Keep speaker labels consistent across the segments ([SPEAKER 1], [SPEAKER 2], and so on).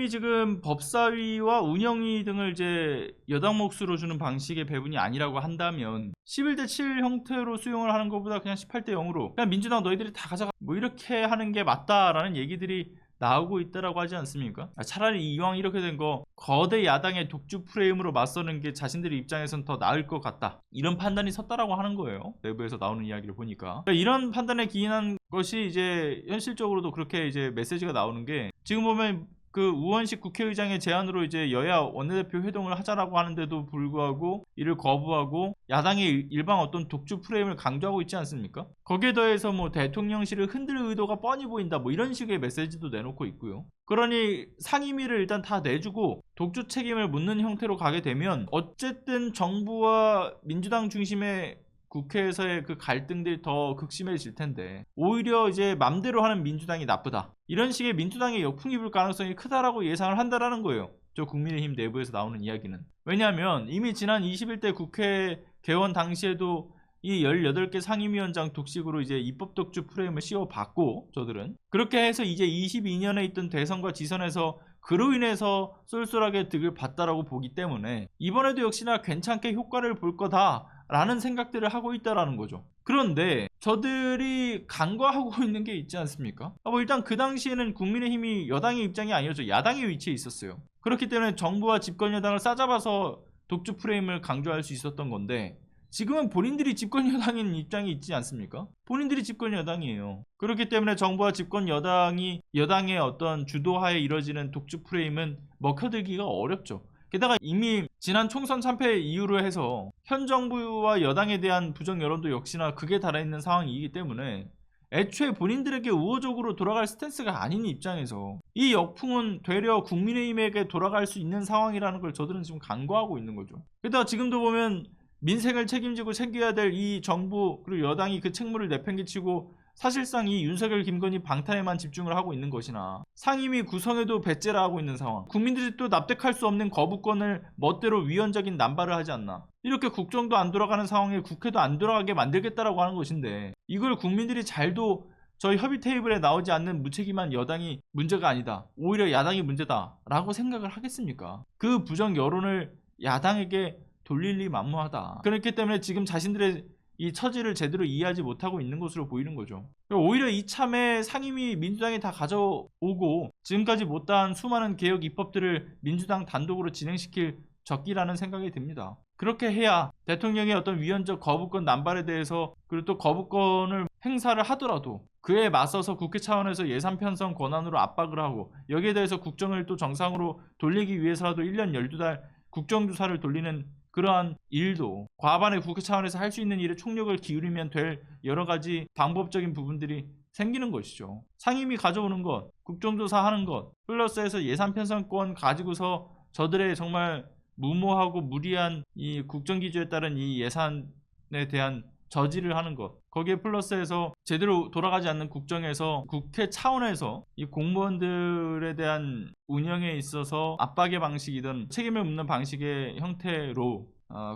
[SPEAKER 1] 국민의힘이 지금 법사위와 운영위 등을 이제 여당 몫으로 주는 방식의 배분이 아니라고 한다면 11대 7 형태로 수용을 하는 것보다 그냥 18대 0으로 그냥 민주당 너희들이 다 가져가 뭐 이렇게 하는 게 맞다라는 얘기들이 나오고 있다라고 하지 않습니까? 차라리 이왕 이렇게 된 거 거대 야당의 독주 프레임으로 맞서는 게 자신들의 입장에선 더 나을 것 같다, 이런 판단이 섰다라고 하는 거예요. 내부에서 나오는 이야기를 보니까. 그러니까 이런 판단에 기인한 것이 이제 현실적으로도 그렇게 이제 메시지가 나오는 게, 지금 보면 그 우원식 국회의장의 제안으로 이제 여야 원내대표 회동을 하자라고 하는데도 불구하고 이를 거부하고 야당의 일방 어떤 독주 프레임을 강조하고 있지 않습니까? 거기에 더해서 뭐 대통령실을 흔들 의도가 뻔히 보인다 뭐 이런 식의 메시지도 내놓고 있고요. 그러니 상임위를 일단 다 내주고 독주 책임을 묻는 형태로 가게 되면 어쨌든 정부와 민주당 중심의 국회에서의 그 갈등들이 더 극심해질 텐데, 오히려 이제 맘대로 하는 민주당이 나쁘다, 이런 식의 민주당의 역풍이 불 가능성이 크다라고 예상을 한다라는 거예요. 저 국민의힘 내부에서 나오는 이야기는. 왜냐하면 이미 지난 21대 국회 개원 당시에도 이 18개 상임위원장 독식으로 이제 입법 독주 프레임을 씌워봤고, 저들은 그렇게 해서 이제 22년에 있던 대선과 지선에서 그로 인해서 쏠쏠하게 득을 봤다라고 보기 때문에 이번에도 역시나 괜찮게 효과를 볼 거다 라는 생각들을 하고 있다라는 거죠. 그런데 저들이 간과하고 있는 게 있지 않습니까? 뭐 일단 그 당시에는 국민의힘이 여당의 입장이 아니었죠. 야당의 위치에 있었어요. 그렇기 때문에 정부와 집권 여당을 싸잡아서 독주 프레임을 강조할 수 있었던 건데, 지금은 본인들이 집권 여당인 입장이 있지 않습니까? 본인들이 집권 여당이에요. 그렇기 때문에 정부와 집권 여당이 여당의 어떤 주도하에 이뤄지는 독주 프레임은 먹혀들기가 어렵죠. 게다가 이미 지난 총선 참패 이후로 해서 현 정부와 여당에 대한 부정 여론도 역시나 극에 달해있는 상황이기 때문에 애초에 본인들에게 우호적으로 돌아갈 스탠스가 아닌 입장에서 이 역풍은 되려 국민의힘에게 돌아갈 수 있는 상황이라는 걸 저들은 지금 간과하고 있는 거죠. 게다가 지금도 보면 민생을 책임지고 챙겨야 될 이 정부 그리고 여당이 그 책무를 내팽개치고 사실상 이 윤석열 김건희 방탄에만 집중을 하고 있는 것이나 상임위 구성에도 배째라 하고 있는 상황, 국민들이 또 납득할 수 없는 거부권을 멋대로 위헌적인 남발을 하지 않나, 이렇게 국정도 안 돌아가는 상황에 국회도 안 돌아가게 만들겠다라고 하는 것인데, 이걸 국민들이 잘도 저희 협의 테이블에 나오지 않는 무책임한 여당이 문제가 아니다, 오히려 야당이 문제다 라고 생각을 하겠습니까? 그 부정 여론을 야당에게 돌릴 리 만무하다. 그렇기 때문에 지금 자신들의 이 처지를 제대로 이해하지 못하고 있는 것으로 보이는 거죠. 오히려 이참에 상임위 민주당이 다 가져오고 지금까지 못다한 수많은 개혁 입법들을 민주당 단독으로 진행시킬 적기라는 생각이 듭니다. 그렇게 해야 대통령의 어떤 위헌적 거부권 남발에 대해서, 그리고 또 거부권을 행사를 하더라도 그에 맞서서 국회 차원에서 예산 편성 권한으로 압박을 하고, 여기에 대해서 국정을 또 정상으로 돌리기 위해서라도 1년 12달 국정조사를 돌리는 그러한 일도 과반의 국회 차원에서 할 수 있는 일에 총력을 기울이면 될 여러 가지 방법적인 부분들이 생기는 것이죠. 상임위 가져오는 것, 국정조사 하는 것, 플러스해서 예산 편성권 가지고서 저들의 정말 무모하고 무리한 이 국정기조에 따른 이 예산에 대한 저지를 하는 것, 거기에 플러스해서 제대로 돌아가지 않는 국정에서 국회 차원에서 이 공무원들에 대한 운영에 있어서 압박의 방식이든 책임을 묻는 방식의 형태로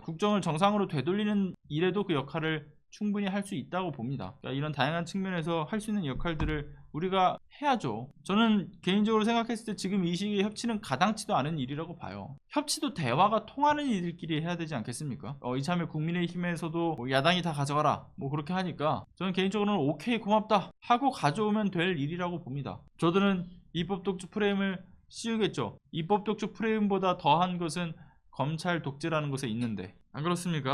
[SPEAKER 1] 국정을 정상으로 되돌리는 일에도 그 역할을 충분히 할 수 있다고 봅니다. 그러니까 이런 다양한 측면에서 할 수 있는 역할들을 우리가 해야죠. 저는 개인적으로 생각했을 때 지금 이 시기에 협치는 가당치도 않은 일이라고 봐요. 협치도 대화가 통하는 이들끼리 해야 되지 않겠습니까? 이참에 국민의힘에서도 뭐 야당이 다 가져가라 뭐 그렇게 하니까 저는 개인적으로는 오케이 고맙다 하고 가져오면 될 일이라고 봅니다. 저들은 입법 독주 프레임을 씌우겠죠. 입법 독주 프레임보다 더한 것은 검찰 독재라는 것에 있는데, 안 그렇습니까?